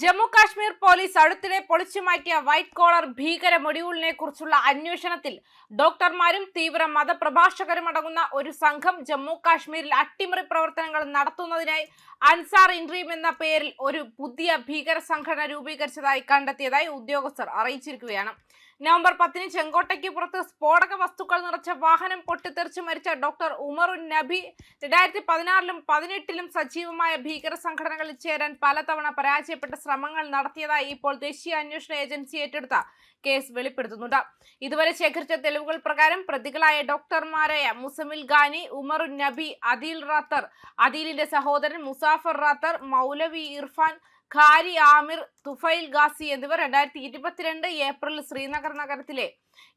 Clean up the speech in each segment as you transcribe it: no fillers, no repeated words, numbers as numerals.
Jammu Kashmir police അടുത്തിടെ പൊളിച്ചുമാറ്റിയ white collar ഭീകര മൊഡ്യൂളിനെ കുറിച്ചുള്ള അന്വേഷണത്തിൽ ഡോക്ടർമാരും തീവ്ര മതപ്രഭാഷകരും അടങ്ങുന്ന ഒരു സംഘം ജമ്മു കാശ്മീരിൽ അട്ടിമറി പ്രവർത്തനങ്ങൾ നടത്തുന്നതിനായി അൻസാർ ഇൻട്രീം എന്ന പേരിൽ ഒരു പുതിയ ഭീകര സംഘടന രൂപീകരിച്ചതായി കണ്ടെത്തിയതായി ഉദ്യോഗസ്ഥർ അറിയിച്ചിരിക്കുകയാണ്. നവംബർ 10 ചെങ്കോട്ടയ്ക്ക് പുറത്ത് സ്ഫോടക വസ്തുക്കൾ നിറച്ച വാഹനം പൊട്ടിത്തെറിച്ച് മരിച്ച ഡോക്ടർ ഉമറുൻ നബി 2016-ലും 2018-ലും സജീവമായ ഭീകര സംഘടനകളിൽ ചേരാൻ പലതവണ പരാജയപ്പെട്ട ശ്രമങ്ങൾ നടത്തിയതായി ഇപ്പോൾ ദേശീയ അന്വേഷണ ഏജൻസി ഏറ്റെടുത്ത കേസ് വെളിപ്പെടുത്തുന്നുണ്ട്. ഇതുവരെ ശേഖരിച്ച തെളിവുകൾ പ്രകാരം പ്രതികളായ ഡോക്ടർമാരായ മുസമിൽ ഖാനി, ഉമറുൻ നബി, അദീൽ റാത്തർ, അദീലിന്റെ സഹോദരൻ മുസാഫർ റാത്തർ, മൗലവി ഇർഫാൻ, ഖാരി ആമിർ, തുഫൈൽ ഗാസി എന്നിവർ 2022 ഏപ്രിലിൽ ശ്രീനഗർ നഗരത്തിലെ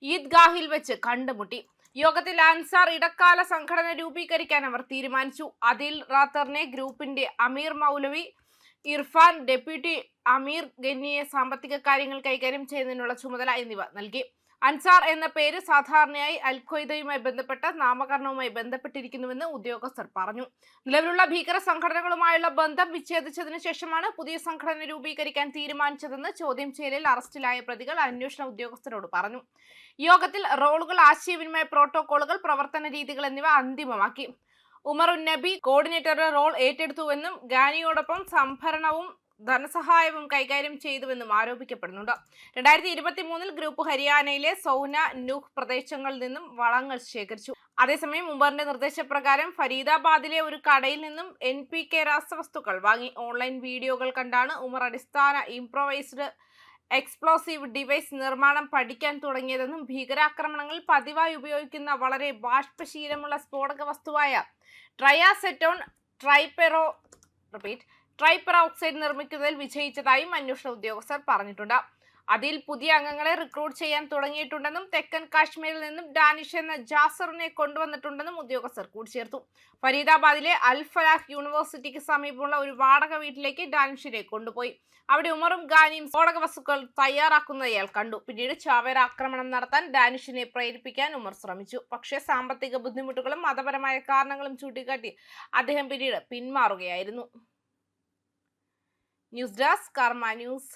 ഈദ്ഗാഹിൽ വെച്ച് കണ്ടുമുട്ടി. യോഗത്തിൽ അൻസാർ ഇടക്കാല സംഘടന രൂപീകരിക്കാൻ അവർ തീരുമാനിച്ചു. അദീൽ റാത്തറിനെ ഗ്രൂപ്പിന്റെ അമീർ, മൗലവി ഇർഫാൻ ഡെപ്യൂട്ടി അമീർ ഗന്നിയെ സാമ്പത്തിക കാര്യങ്ങൾ കൈകാര്യം ചെയ്യുന്നതിനുള്ള ചുമതല എന്നിവ നൽകി. അൻസാർ എന്ന പേര് സാധാരണയായി അൽ ഖ്വയ്ദയുമായി ബന്ധപ്പെട്ട നാമകരണവുമായി ബന്ധപ്പെട്ടിരിക്കുന്നുവെന്ന് ഉദ്യോഗസ്ഥർ പറഞ്ഞു. നിലവിലുള്ള ഭീകര സംഘടനകളുമായുള്ള ബന്ധം വിച്ഛേദിച്ചതിനു ശേഷമാണ് പുതിയ സംഘടന രൂപീകരിക്കാൻ തീരുമാനിച്ചതെന്ന് ചോദ്യം ചെയ്യലിൽ അറസ്റ്റിലായ പ്രതികൾ അന്വേഷണ ഉദ്യോഗസ്ഥരോട് പറഞ്ഞു. യോഗത്തിൽ റോളുകൾ, ആശയവിനിമയ പ്രോട്ടോകോളുകൾ, പ്രവർത്തന രീതികൾ എന്നിവ അന്തിമമാക്കി. ഉമറുൻ നബി കോർഡിനേറ്ററുടെ റോൾ ഏറ്റെടുത്തുവെന്നും ഖാനിയോടൊപ്പം സംഭരണവും ധനസഹായവും കൈകാര്യം ചെയ്തുവെന്നും ആരോപിക്കപ്പെടുന്നുണ്ട്. 2023-ൽ ഗ്രൂപ്പ് ഹരിയാനയിലെ സൗന, നൂഹ് പ്രദേശങ്ങളിൽ നിന്നും വളങ്ങൾ ശേഖരിച്ചു. അതേസമയം ഉമറിന്റെ നിർദ്ദേശപ്രകാരം ഫരീദാബാദിലെ ഒരു കടയിൽ നിന്നും NPK രാസവസ്തുക്കൾ വാങ്ങി. ഓൺലൈൻ വീഡിയോകൾ കണ്ടാണ് ഉമർ അടിസ്ഥാന ഇംപ്രൊവൈസ്ഡ് എക്സ്പ്ലോസീവ് ഡിവൈസ് നിർമ്മാണം പഠിക്കാൻ തുടങ്ങിയതെന്നും ഭീകരാക്രമണങ്ങളിൽ പതിവായി ഉപയോഗിക്കുന്ന വളരെ ബാഷ്പശീലമുള്ള സ്ഫോടക വസ്തുവായ ട്രയാസെറ്റോൺ ട്രൈപെറോക്സൈഡ് നിർമ്മിക്കുന്നതിൽ വിജയിച്ചതായും അന്വേഷണ ഉദ്യോഗസ്ഥർ പറഞ്ഞിട്ടുണ്ട്. അതിൽ പുതിയ അംഗങ്ങളെ റിക്രൂട്ട് ചെയ്യാൻ തുടങ്ങിയിട്ടുണ്ടെന്നും തെക്കൻ കാശ്മീരിൽ നിന്നും ഡാനിഷ് എന്ന ജാസറിനെ കൊണ്ടുവന്നിട്ടുണ്ടെന്നും ഉദ്യോഗസ്ഥർ കൂട്ടിച്ചേർത്തു. ഫരീദാബാദിലെ അൽ ഫലാഹ് യൂണിവേഴ്സിറ്റിക്ക് സമീപമുള്ള ഒരു വാടക വീട്ടിലേക്ക് ഡാനിഷിനെ കൊണ്ടുപോയി. അവിടെ ഉമറും ഖാനിയും സ്ഫോടക വസ്തുക്കൾ തയ്യാറാക്കുന്നത് അയാൾ കണ്ടു. പിന്നീട് ചാവേർ ആക്രമണം നടത്താൻ ഡാനിഷിനെ പ്രേരിപ്പിക്കാൻ ഉമർ ശ്രമിച്ചു. പക്ഷേ സാമ്പത്തിക ബുദ്ധിമുട്ടുകളും മതപരമായ കാരണങ്ങളും ചൂണ്ടിക്കാട്ടി അദ്ദേഹം പിന്നീട് പിന്മാറുകയായിരുന്നു. ന്യൂസ് ഡെസ്ക് കർമ്മ ന്യൂസ്.